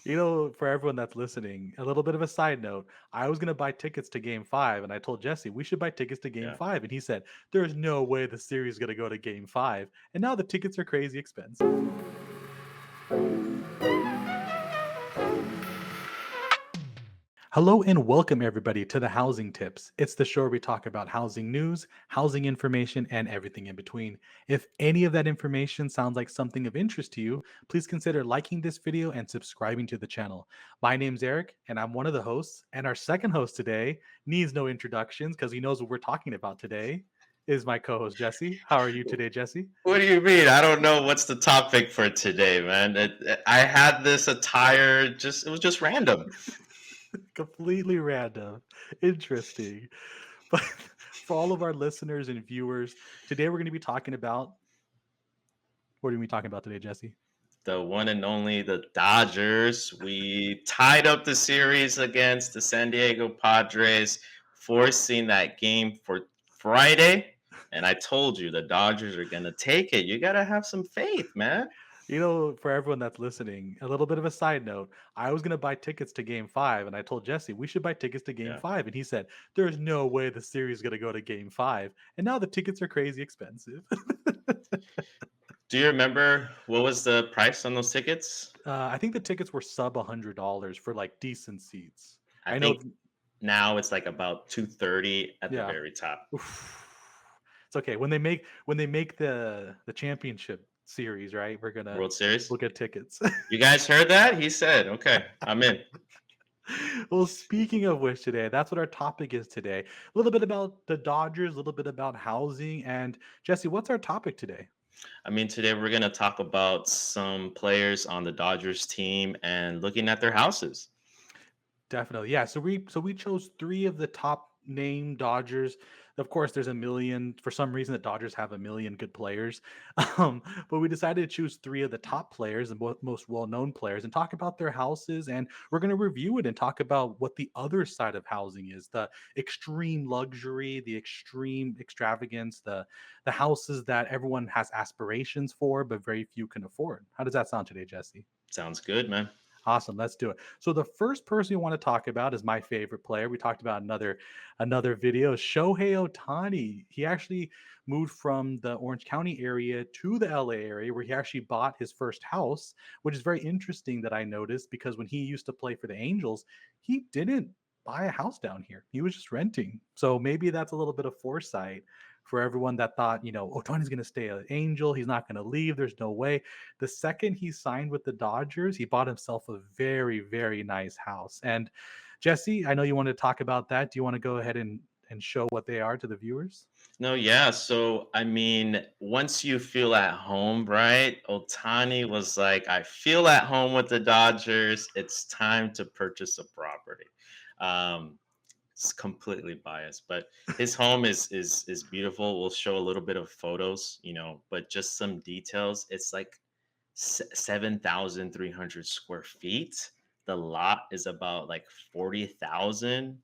For everyone that's listening, a little bit of a side note. I was going to buy tickets to game 5 and I told Jesse we should buy tickets to game Yeah. 5 and he said there's no way the series is going to go to game 5 and now the tickets are crazy expensive. Hello and welcome everybody to the Housing Tips. It's the show where we talk about housing news, housing information, and everything in between. If any of that information sounds like something of interest to you, please consider liking this video and subscribing to the channel. My name's Eric, and I'm one of the hosts. And our second host today needs no introductions because he knows what we're talking about today. Is my co-host Jesse. How are you today, Jesse? What do you mean? I don't know what's the topic for today, man. I had this attire it was just random. Completely random. Interesting. But for all of our listeners and viewers, today we're going to be talking about what are we talking about today, Jesse? The one and only the Dodgers. We tied up the series against the San Diego Padres, forcing that game for Friday. And I told you the Dodgers are gonna take it. You gotta have some faith, man. For everyone that's listening, a little bit of a side note. I was going to buy tickets to game 5 and I told Jesse we should buy tickets to game Yeah. 5 and he said there's no way the series is going to go to game 5 and now the tickets are crazy expensive. Do you remember what was the price on those tickets? I think the tickets were sub $100 for like decent seats. I I know. think now it's like about 230 at the Yeah. very top. Oof. It's okay when they make the championship series, right? World Series. We'll get tickets. You guys heard that? He said, "Okay, I'm in." Well, speaking of which, today that's what our topic is today. A little bit about the Dodgers, a little bit about housing, and Jesse, what's our topic today? I mean, today we're going to talk about some players on the Dodgers team and looking at their houses. Definitely. Yeah. So we chose three of the top name Dodgers. Of course, there's a million. For some reason, the Dodgers have a million good players. But we decided to choose three of the top players and most well-known players and talk about their houses. And we're going to review it and talk about what the other side of housing is: the extreme luxury, the extreme extravagance, the houses that everyone has aspirations for, but very few can afford. How does that sound today, Jesse? Sounds good, man. Awesome, let's do it. So the first person we want to talk about is my favorite player. We talked about another video, Shohei Ohtani. He actually moved from the Orange County area to the LA area where he actually bought his first house, which is very interesting that I noticed because when he used to play for the Angels, he didn't buy a house down here. He was just renting. So maybe that's a little bit of foresight for everyone that thought, Otani's going to stay an Angel. He's not going to leave. There's no way. The second he signed with the Dodgers, he bought himself a very, very nice house. And Jesse, I know you want to talk about that. Do you want to go ahead and show what they are to the viewers? No, yeah. So, I mean, once you feel at home, right? Otani was like, I feel at home with the Dodgers. It's time to purchase a property. Um, it's completely biased, but his home is beautiful. We'll show a little bit of photos, but just some details. It's like 7,300 square feet. The lot is about like 40,000.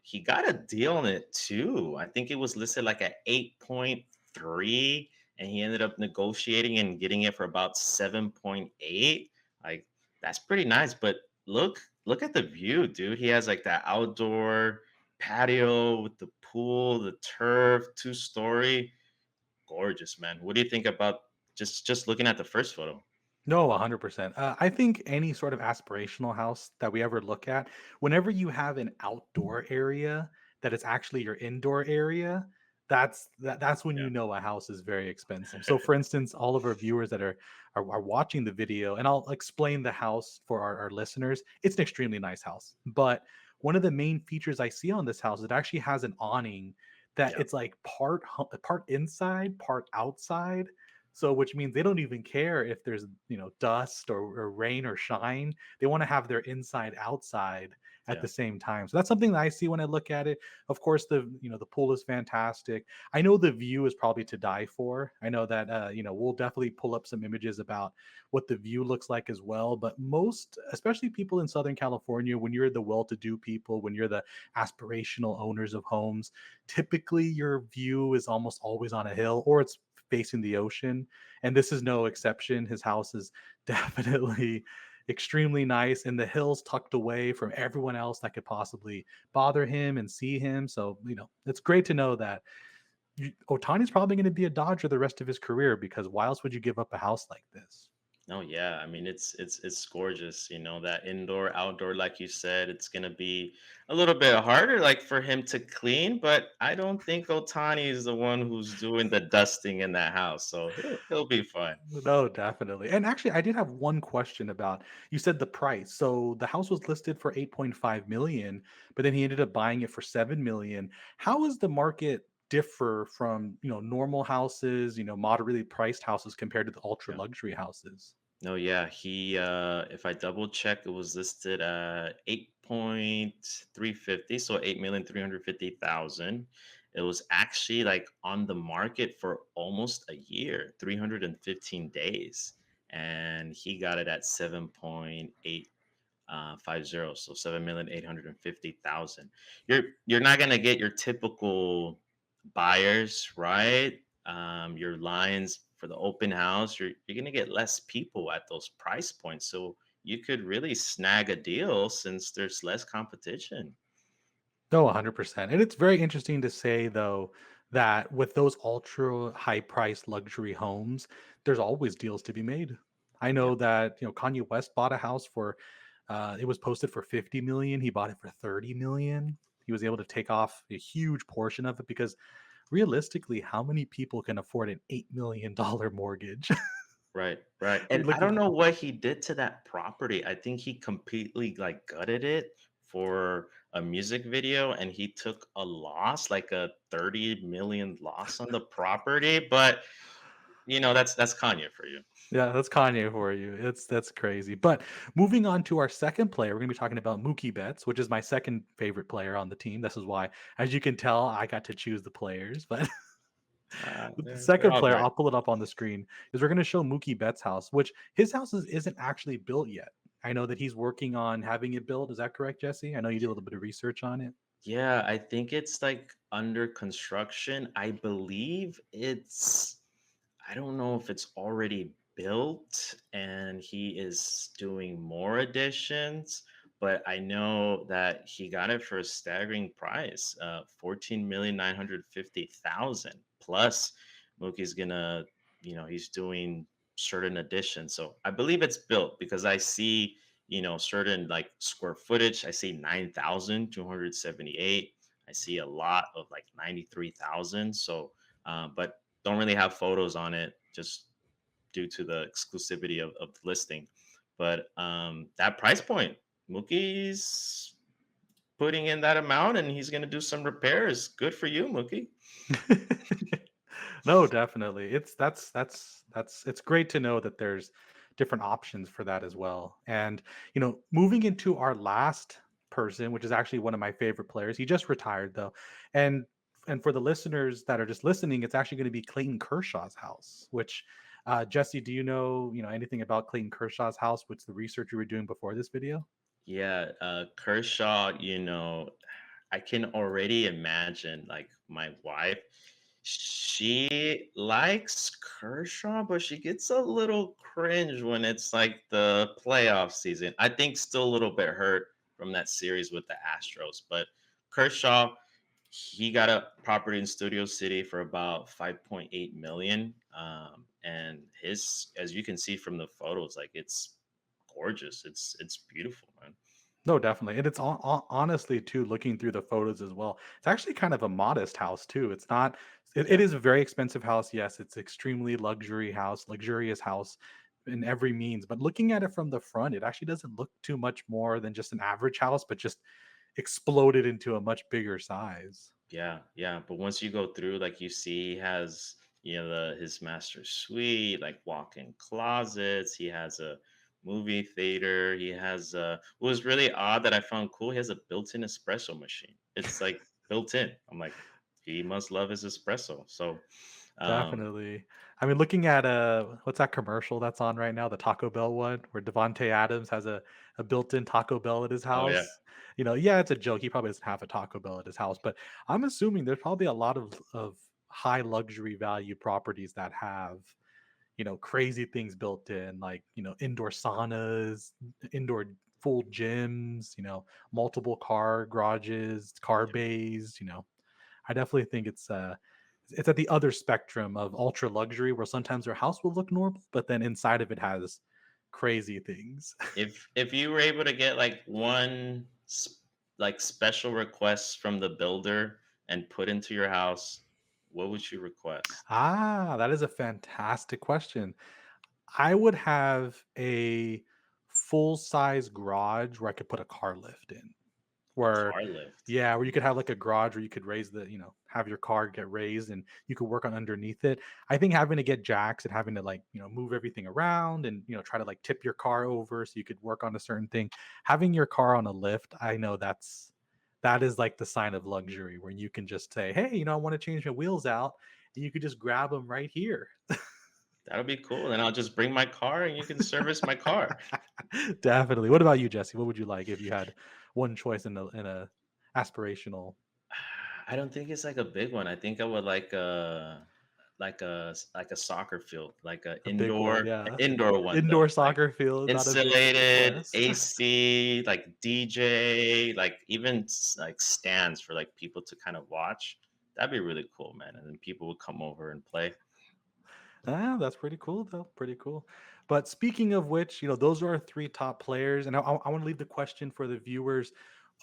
He got a deal on it too. I think it was listed like at 8.3, and he ended up negotiating and getting it for about 7.8. Like, that's pretty nice. But look at the view, dude. He has like that outdoor patio with the pool, the turf, two-story. Gorgeous, man. What do you think about just looking at the first photo? No, 100%. I think any sort of aspirational house that we ever look at, whenever you have an outdoor area that is actually your indoor area, that's when Yeah. you know a house is very expensive. So, for instance, all of our viewers that are watching the video, and I'll explain the house for our listeners. It's an extremely nice house, but one of the main features I see on this house, it actually has an awning that Yeah. it's like part inside, part outside, so which means they don't even care if there's, dust or rain or shine. They want to have their inside outside at Yeah. the same time. So that's something that I see when I look at it. Of course, the pool is fantastic. I know the view is probably to die for. I know that we'll definitely pull up some images about what the view looks like as well. But most, especially people in Southern California, when you're the well-to-do people, when you're the aspirational owners of homes, typically your view is almost always on a hill or it's facing the ocean, and this is no exception. His house is definitely extremely nice in the hills, tucked away from everyone else that could possibly bother him and see him. So, it's great to know that Otani's probably going to be a Dodger the rest of his career, because why else would you give up a house like this? Oh yeah, I mean it's gorgeous, that indoor outdoor like you said, it's going to be a little bit harder like for him to clean, but I don't think Otani is the one who's doing the dusting in that house, so he'll be fine. No, definitely. And actually, I did have one question about, you said the price. So the house was listed for 8.5 million, but then he ended up buying it for 7 million. How does the market differ from, normal houses, moderately priced houses compared to the ultra Yeah. luxury houses? No, yeah, he if I double check, it was listed at 8.350, so 8,350,000. It was actually like on the market for almost a year, 315 days, and he got it at 7.8 50, so 7,850,000. You're not gonna get your typical buyers, right? Your lines for the open house, you're gonna get less people at those price points. So you could really snag a deal since there's less competition. No, 100%. And it's very interesting to say, though, that with those ultra high priced luxury homes, there's always deals to be made. I Yeah, know that, Kanye West bought a house for, it was posted for 50 million. He bought it for 30 million. He was able to take off a huge portion of it, because realistically, how many people can afford an $8 million mortgage? right, right. You're And I looking don't at, know what he did to that property. I think he completely like gutted it for a music video and he took a loss, like a 30 million loss on the property. But that's Kanye for you. yeah, that's Kanye for you. That's crazy. But moving on to our second player, we're gonna be talking about Mookie Betts, which is my second favorite player on the team. This is why, as you can tell, I got to choose the players. But the They're second all player, great. I'll pull it up on the screen, is we're gonna show Mookie Betts' house, which his house isn't actually built yet. I know that he's working on having it built. Is that correct, Jesse? I know you did a little bit of research on it. Yeah, I think it's like under construction. I believe I don't know if it's already built and he is doing more additions, but I know that he got it for a staggering price, 14,950,000. Plus, Mookie's gonna, he's doing certain additions. So I believe it's built because I see, certain like square footage. I see 9,278. I see a lot of like 93,000. So, but don't really have photos on it just due to the exclusivity of the listing. But that price point, Mookie's putting in that amount and he's going to do some repairs. Good for you, Mookie. No, definitely. It's great to know that there's different options for that as well. And, moving into our last person, which is actually one of my favorite players. He just retired though. And for the listeners that are just listening, it's actually going to be Clayton Kershaw's house, which Jesse, do you know anything about Clayton Kershaw's house? What's the research you were doing before this video? Yeah, Kershaw, I can already imagine like my wife. She likes Kershaw, but she gets a little cringe when it's like the playoff season. I think still a little bit hurt from that series with the Astros, but Kershaw, he got a property in Studio City for about 5.8 million. And his, as you can see from the photos, like it's gorgeous. It's beautiful, man. No, definitely. And it's honestly too, looking through the photos as well. It's actually kind of a modest house too. It's not, it Yeah. is a very expensive house. Yes, it's extremely luxurious house in every means. But looking at it from the front, it actually doesn't look too much more than just an average house, but just exploded into a much bigger size. Yeah, yeah. But once you go through, like you see, he has his master suite, like walk-in closets. He has a movie theater. He has what was really odd that I found cool. He has a built-in espresso machine. It's like built in. I'm like, he must love his espresso. So, um, Definitely. I mean, looking at what's that commercial that's on right now, the Taco Bell one, where Devonte Adams has a built-in Taco Bell at his oh yeah, house. Yeah, it's a joke. He probably doesn't have a Taco Bell at his house, but I'm assuming there's probably a lot of high luxury value properties that have, crazy things built in, like, indoor saunas, indoor full gyms, multiple car garages, car bays. I definitely think it's at the other spectrum of ultra luxury where sometimes their house will look normal, but then inside of it has crazy things. If you were able to get like like special requests from the builder and put into your house, what would you request? That is a fantastic question. I would have a full size garage where I could put a car lift in. Where Car lift. Yeah, where you could have, like, a garage where you could raise have your car get raised and you could work on underneath it. I think having to get jacks and having to, like, move everything around and, try to, like, tip your car over so you could work on a certain thing. Having your car on a lift, I know that is, like, the sign of luxury where you can just say, "Hey, I wanna change my wheels out," and you could just grab them right here. That'll be cool. Then I'll just bring my car and you can service my car. Definitely. What about you, Jesse? What would you like if you had one choice in a aspirational I don't think it's like a big one. I think I would like a soccer field, like a a big one, yeah. indoor one Indoor though, like soccer field, not a big insulated, request. AC, like DJ, like even like stands for like people to kind of watch. That'd be really cool, man. And then people would come over and play. That's pretty cool, though. Pretty cool. But speaking of which, those are our three top players. And I want to leave the question for the viewers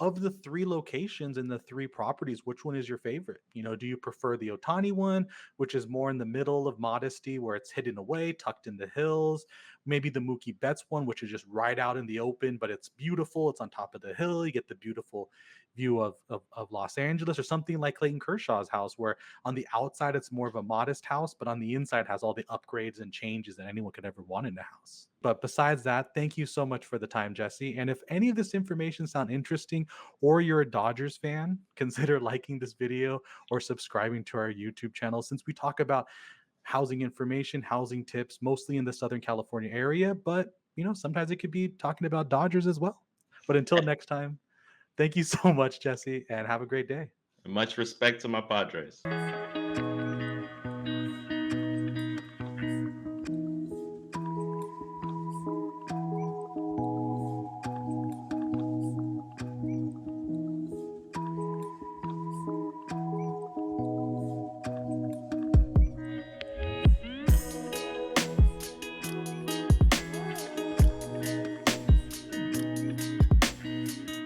of the three locations and the three properties, which one is your favorite? Do you prefer the Otani one, which is more in the middle of modesty, where it's hidden away, tucked in the hills? Maybe the Mookie Betts one, which is just right out in the open, but it's beautiful. It's on top of the hill. You get the beautiful view of Los Angeles, or something like Clayton Kershaw's house, where on the outside it's more of a modest house, but on the inside has all the upgrades and changes that anyone could ever want in a house. But besides that, thank you so much for the time, Jesse. And if any of this information sound interesting, or you're a Dodgers fan, consider liking this video or subscribing to our YouTube channel, since we talk about housing information, housing tips, mostly in the Southern California area. But sometimes it could be talking about Dodgers as well. But until next time, thank you so much, Jesse, and have a great day. Much respect to my Padres.